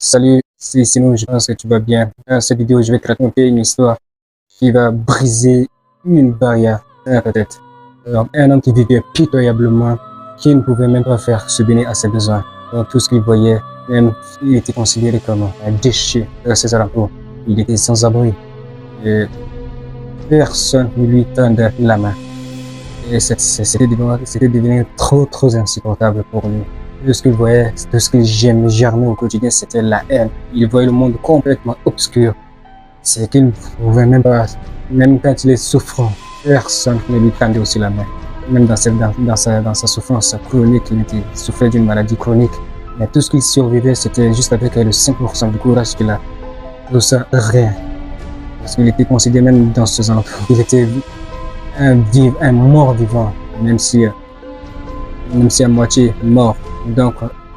Salut, c'est sinon je pense que tu vas bien. Dans cette vidéo, je vais te raconter une histoire qui va briser une barrière dans ta tête. Donc, un homme qui vivait pitoyablement, qui ne pouvait même pas faire subvenir à ses besoins. Donc, tout ce qu'il voyait, même, il était considéré comme un déchet à ses alentours. Il était sans abri. Et personne ne lui tendait la main. Et c'était devenu trop insupportable pour lui. Tout ce qu'il voyait, tout ce qu'il germait au quotidien, c'était la haine. Il voyait le monde complètement obscur. C'est qu'il ne pouvait même pas, même quand il est souffrant, personne ne lui tendait aussi la main. Même dans sa souffrance chronique, il souffrait d'une maladie chronique. Mais tout ce qu'il survivait, c'était juste avec le 5% du courage qu'il a. Tout ça, rien. Parce qu'il était considéré même dans ce alentours. Il était un mort vivant, même si à moitié mort. Donc,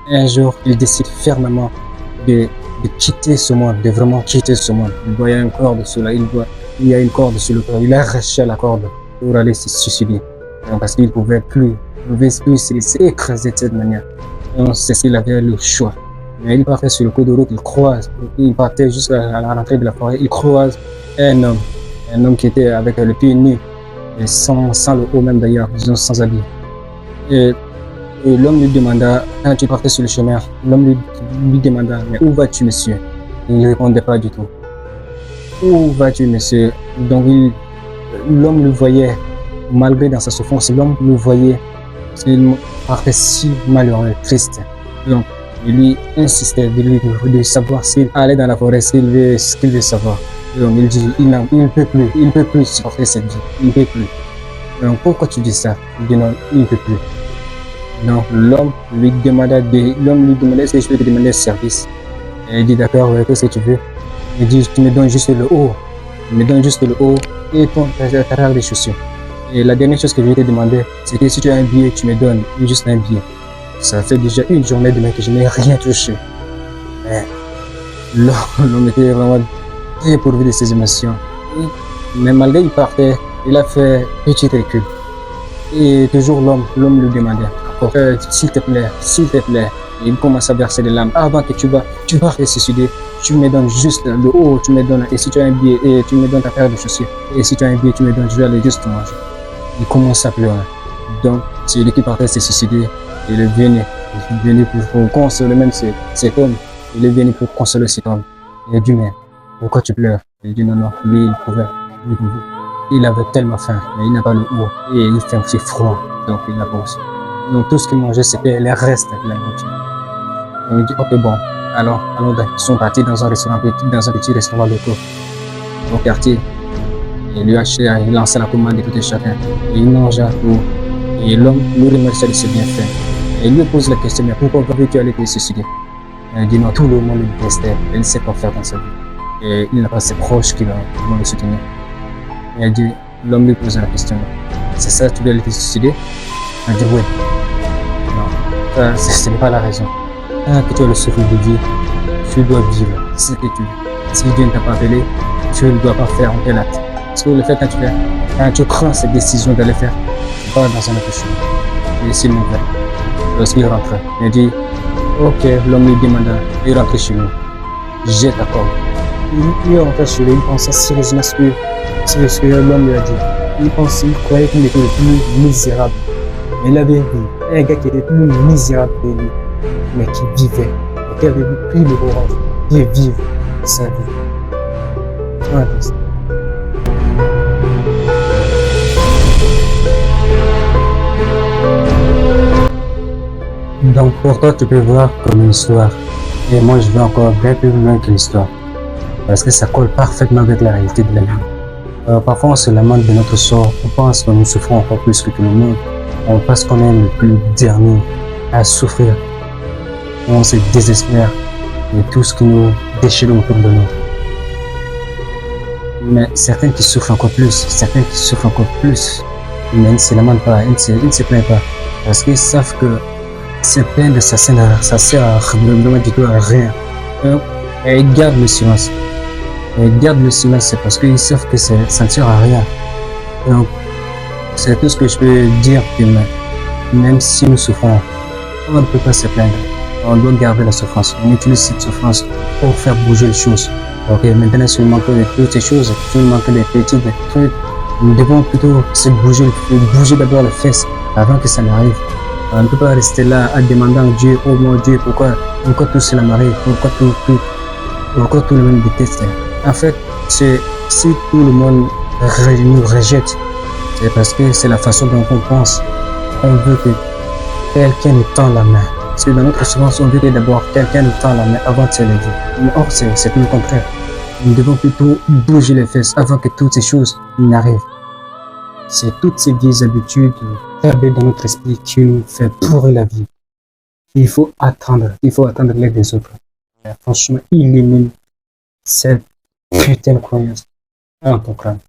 un jour, il décide fermement de quitter ce monde, de vraiment quitter ce monde. Il voyait un corde sur là, il y a une corde sur le corps. Il a arraché la corde pour aller se suicider. Parce qu'il ne pouvait plus se laisser écraser de cette manière. Donc, c'est ce qu'il avait le choix. Mais il partait sur le cours de route, il partait jusqu'à la rentrée de la forêt, il croise un homme qui était avec le pied nu, et sans le haut même d'ailleurs, disons sans habit. Et l'homme lui demanda, quand tu partais sur le chemin, l'homme lui demanda, mais où vas-tu, monsieur? Il ne répondait pas du tout. Où vas-tu, monsieur? Donc l'homme le voyait, malgré dans sa souffrance, l'homme le voyait, parce qu'il partait si malheureux, triste. Donc il lui insistait de savoir s'il allait dans la forêt, ce qu'il veut savoir. Donc il dit, il ne peut plus supporter cette vie, il ne peut plus. Donc pourquoi tu dis ça? Il dit non, il ne peut plus. Donc l'homme lui demandait est-ce que je peux te demander un service? Et il dit d'accord, qu'est-ce que tu veux? Il dit tu me donnes juste le haut. Il me donne juste le haut et ta paire de chaussures. Et la dernière chose que je vais te demander, c'est que si tu as un billet, tu me donnes juste un billet. Ça fait déjà une journée demain que je n'ai rien touché. L'homme était vraiment dépourvu de ses émotions. Mais malgré il partait, il a fait petit recul. Et toujours l'homme lui demandait encore, s'il te plaît. Et il commence à verser des larmes. Avant que tu vas te suicider, tu me donnes juste le haut, tu me donnes, et si tu as un billet, et tu me donnes ta paire de chaussures. Et si tu as un billet, tu me donnes, je vais aller juste manger. Il commence à pleurer. Donc, c'est lui qui partait se suicider. Il est venu pour consoler même cet homme. Il est venu pour consoler cet homme. Il a dit, mais pourquoi tu pleures? Il dit, non, lui, il pouvait. Il avait tellement faim, mais il n'a pas le haut. Et il fait aussi froid, donc il n'a pas aussi. Donc tout ce qu'il mangeait, c'était les restes de la nourriture. Donc il dit, ok, bon, alors, ils sont partis dans un petit restaurant local au quartier. Il lui a lancé la commande de tout et chacun. Et il mangea tout. Et l'homme lui remercia de ses bienfaits. Et il lui pose la question, mais pourquoi veux-tu aller te suicider? Il dit non, tout le monde le détestait. Il ne sait pas faire dans sa vie. Et il n'a pas ses proches qui vont le soutenir. Et il dit, l'homme lui pose la question, c'est ça, tu dois aller te suicider? Il dit oui. Non, ce n'est pas la raison. Quand tu as le souffle de vie, tu dois vivre ce que tu veux. Si Dieu ne t'a pas appelé, tu ne dois pas faire un tel acte. Parce que le fait quand tu prends cette décision d'aller faire, tu pars dans un autre chemin. Et c'est mon frère. Lorsqu'il rentre, il dit, ok, l'homme lui demanda, il rentre chez lui. Jette la corde. Il rentre chez lui, il pensait sérieusement ce que l'homme lui a dit. Il croyait qu'il était le plus misérable. Mais il avait vu un gars qui était plus misérable que lui, mais qui vivait, et qui avait pris le courage de vivre sa vie. Donc pour toi, tu peux voir comme une histoire. Et moi, je vais encore bien plus loin que l'histoire. Parce que ça colle parfaitement avec la réalité de la vie. Parfois, on se lamente de notre sort. On pense que nous souffrons encore plus que tout le monde. On pense qu'on est le plus dernier à souffrir. On se désespère de tout ce qui nous déchire autour de nous. Mais certains qui souffrent encore plus, mais ils ne se lamentent pas, ils ne se plaignent pas. Parce qu'ils savent que se plaindre, ça sert à vraiment du tout à rien. Et ils gardent le silence. C'est parce qu'ils savent que ça ne sert à rien. Donc, c'est tout ce que je peux dire. Même si nous souffrons, on ne peut pas se plaindre. on doit garder la souffrance. On utilise cette souffrance pour faire bouger les choses. Ok, maintenant, si on manque de toutes ces choses, si on manque des petits trucs, nous devons plutôt se bouger d'abord les fesses avant que ça n'arrive. On ne peut pas rester là en demandant à Dieu, oh mon Dieu, pourquoi tout cela m'arrive, pourquoi tout le monde déteste. En fait, si tout le monde nous rejette, c'est parce que c'est la façon dont on pense. On veut que quelqu'un nous tend la main. Parce que dans notre souffrance, on veut que d'abord quelqu'un nous tend la main avant de se lever. Mais or, c'est tout le contraire. Nous devons plutôt bouger les fesses avant que toutes ces choses n'arrivent. C'est toutes ces vieilles habitudes perdues dans notre esprit qui nous fait pourrir la vie. Il faut attendre l'aide des autres. Franchement, élimine cette putain de croyance en ton crâne.